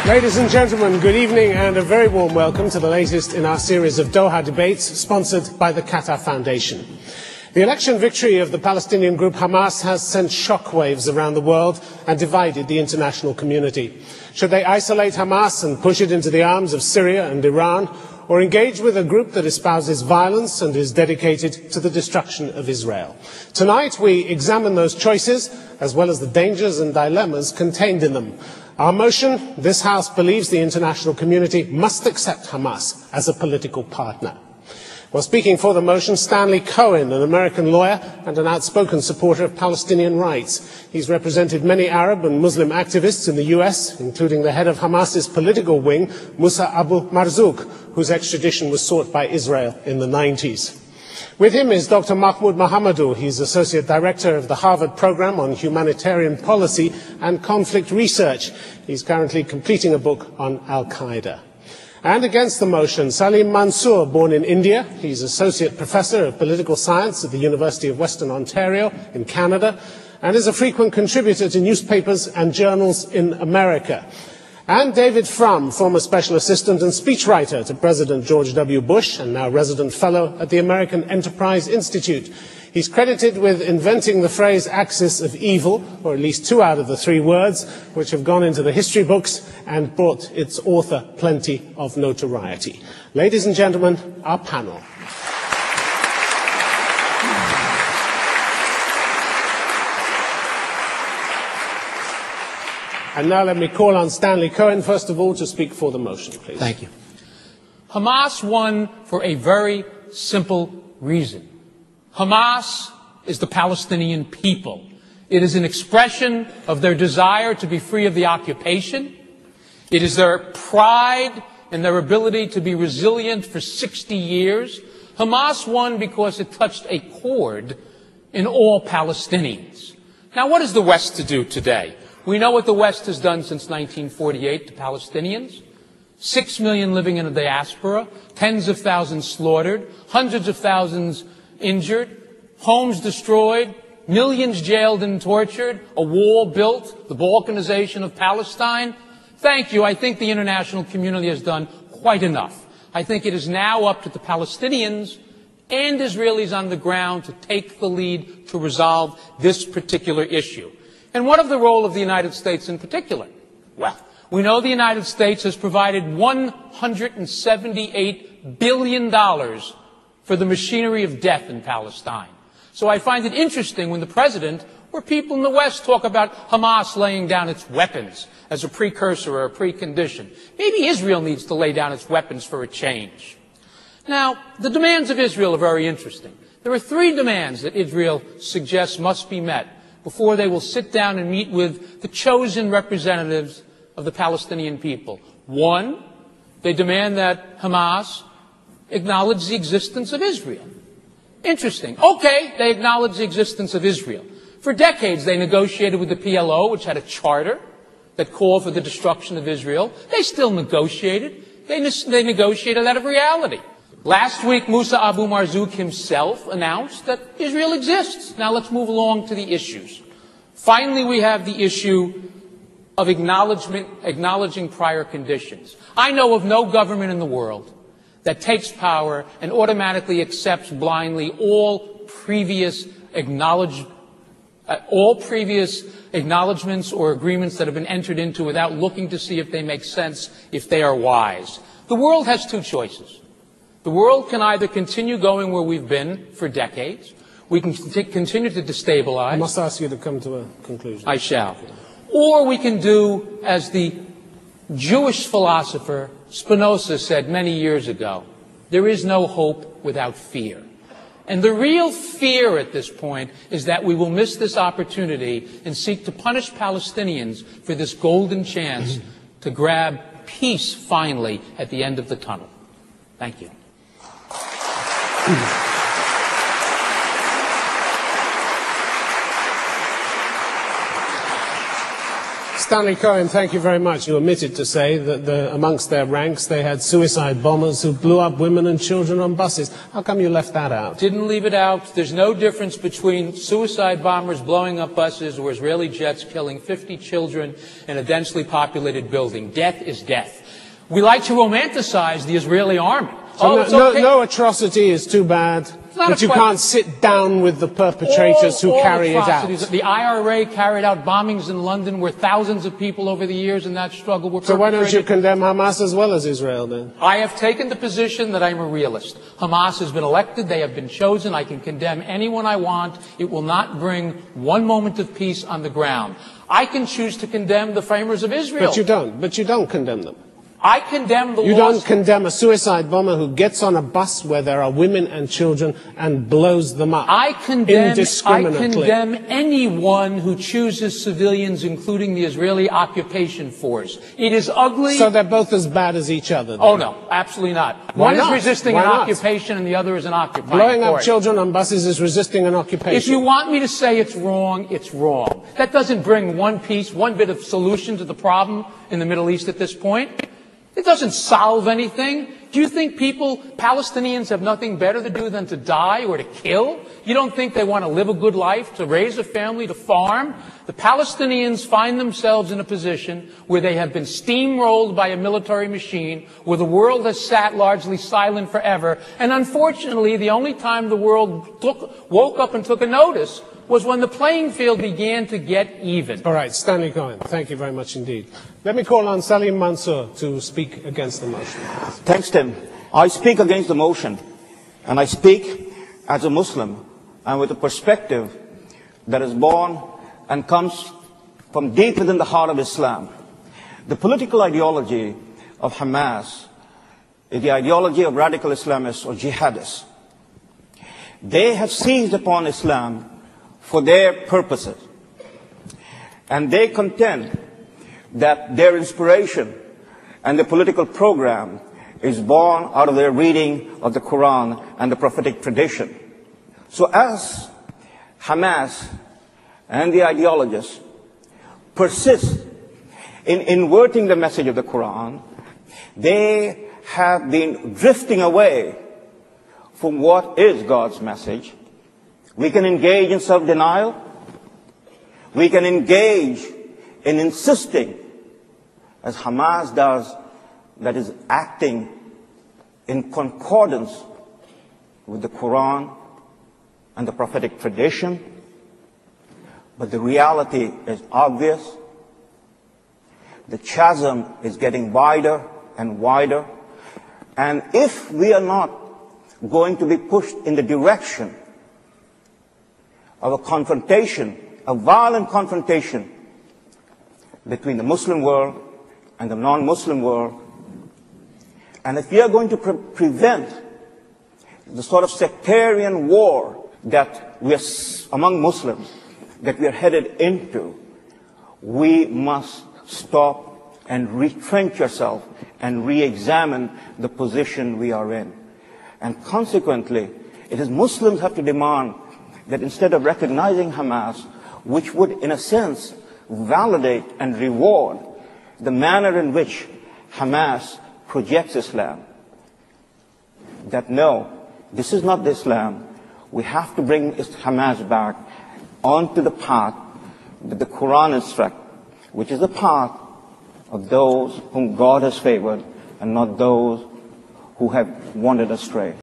Ladies and gentlemen, good evening and a very warm welcome to the latest in our series of Doha debates sponsored by the Qatar Foundation. The election victory of the Palestinian group Hamas has sent shockwaves around the world and divided the international community. Should they isolate Hamas and push it into the arms of Syria and Iran, or engage with a group that espouses violence and is dedicated to the destruction of Israel? Tonight we examine those choices, as well as the dangers and dilemmas contained in them. Our motion: this House believes the international community must accept Hamas as a political partner. Well, speaking for the motion, Stanley Cohen, an American lawyer and an outspoken supporter of Palestinian rights. He's represented many Arab and Muslim activists in the US, including the head of Hamas's political wing, Musa Abu Marzouk, whose extradition was sought by Israel in the 90s. With him is Dr. Mahmoud Mohammadou. He's Associate Director of the Harvard Program on Humanitarian Policy and Conflict Research. He's currently completing a book on Al-Qaeda. And against the motion, Salim Mansour, born in India. He's Associate Professor of Political Science at the University of Western Ontario in Canada, and is a frequent contributor to newspapers and journals in America. And David Frum, former Special Assistant and speechwriter to President George W. Bush, and now resident fellow at the American Enterprise Institute. He's credited with inventing the phrase axis of evil, or at least 2 out of the 3 words, which have gone into the history books and brought its author plenty of notoriety. Ladies and gentlemen, our panel. And now let me call on Stanley Cohen, first of all, to speak for the motion, please. Thank you. Hamas won for a very simple reason. Hamas is the Palestinian people. It is an expression of their desire to be free of the occupation. It is their pride and their ability to be resilient for 60 years. Hamas won because it touched a chord in all Palestinians. Now, what is the West to do today? We know what the West has done since 1948 to Palestinians. 6 million living in a diaspora, tens of thousands slaughtered, hundreds of thousands injured, homes destroyed, millions jailed and tortured, a wall built, the balkanization of Palestine. Thank you. I think the international community has done quite enough. I think it is now up to the Palestinians and Israelis on the ground to take the lead to resolve this particular issue. And what of the role of the United States in particular? Well, we know the United States has provided $178 billion for the machinery of death in Palestine. So I find it interesting when the President or people in the West talk about Hamas laying down its weapons as a precursor or a precondition. Maybe Israel needs to lay down its weapons for a change. Now, the demands of Israel are very interesting. There are 3 demands that Israel suggests must be met before they will sit down and meet with the chosen representatives of the Palestinian people. 1, they demand that Hamas acknowledge the existence of Israel. Interesting. Okay, they acknowledge the existence of Israel. For decades, they negotiated with the PLO, which had a charter that called for the destruction of Israel. They still negotiated. They negotiated out of reality. Last week, Musa Abu Marzouk himself announced that Israel exists. Now let's move along to the issues. Finally, we have the issue of acknowledging prior conditions. I know of no government in the world that takes power and automatically accepts blindly all previous acknowledgments or agreements that have been entered into without looking to see if they make sense, if they are wise. The world has 2 choices. The world can either continue going where we've been for decades, we can continue to destabilize. I must ask you to come to a conclusion. I shall. Or we can do as the Jewish philosopher Spinoza said many years ago, there is no hope without fear. And the real fear at this point is that we will miss this opportunity and seek to punish Palestinians for this golden chance to grab peace finally at the end of the tunnel. Thank you. Stanley Cohen, thank you very much. You omitted to say that amongst their ranks they had suicide bombers who blew up women and children on buses. How come you left that out? Didn't leave it out. There's no difference between suicide bombers blowing up buses or Israeli jets killing 50 children in a densely populated building. Death is death. We like to romanticize the Israeli army. So no atrocity is too bad, but you can't sit down with the perpetrators who carry it out. The IRA carried out bombings in London where thousands of people over the years in that struggle were perpetrated. So why don't you condemn Hamas as well as Israel then? I have taken the position that I'm a realist. Hamas has been elected. They have been chosen. I can condemn anyone I want. It will not bring one moment of peace on the ground. I can choose to condemn the framers of Israel. But you don't condemn them. I condemn the You don't condemn a suicide bomber who gets on a bus where there are women and children and blows them up indiscriminately. I condemn anyone who chooses civilians, including the Israeli occupation force. It is ugly. So they're both as bad as each other? Then? Oh, no, absolutely not. One is resisting an occupation and the other is an occupying Blowing up children on buses is resisting an occupation. If you want me to say it's wrong, it's wrong. That doesn't bring one piece, one bit of solution to the problem in the Middle East at this point. It doesn't solve anything. Do you think Palestinians have nothing better to do than to die or to kill? You don't think they want to live a good life, to raise a family, to farm? The Palestinians find themselves in a position where they have been steamrolled by a military machine, where the world has sat largely silent forever, and unfortunately the only time the world woke up and took a notice was when the playing field began to get even. All right, Stanley Cohen, thank you very much indeed. Let me call on Salim Mansour to speak against the motion. Thanks, Tim. I speak against the motion, and I speak as a Muslim and with a perspective that is born and comes from deep within the heart of Islam. The political ideology of Hamas is the ideology of radical Islamists or jihadists. They have seized upon Islam for their purposes. And they contend that their inspiration and their political program is born out of their reading of the Quran and the prophetic tradition. So as Hamas and the ideologists persist in inverting the message of the Quran, they have been drifting away from what is God's message. We can engage in self-denial. We can engage in insisting, as Hamas does, that is acting in concordance with the Quran and the prophetic tradition. But the reality is obvious. The chasm is getting wider and wider. And if we are not going to be pushed in the direction of a confrontation, a violent confrontation between the Muslim world and the non-Muslim world, and if we are going to prevent the sort of sectarian war that we are among Muslims, that we are headed into, we must stop and retrench ourselves and re-examine the position we are in. And consequently, it is Muslims have to demand that instead of recognizing Hamas, which would, in a sense, validate and reward the manner in which Hamas projects Islam, that no, this is not the Islam. We have to bring Hamas back onto the path that the Quran instructs, which is the path of those whom God has favored and not those who have wandered astray.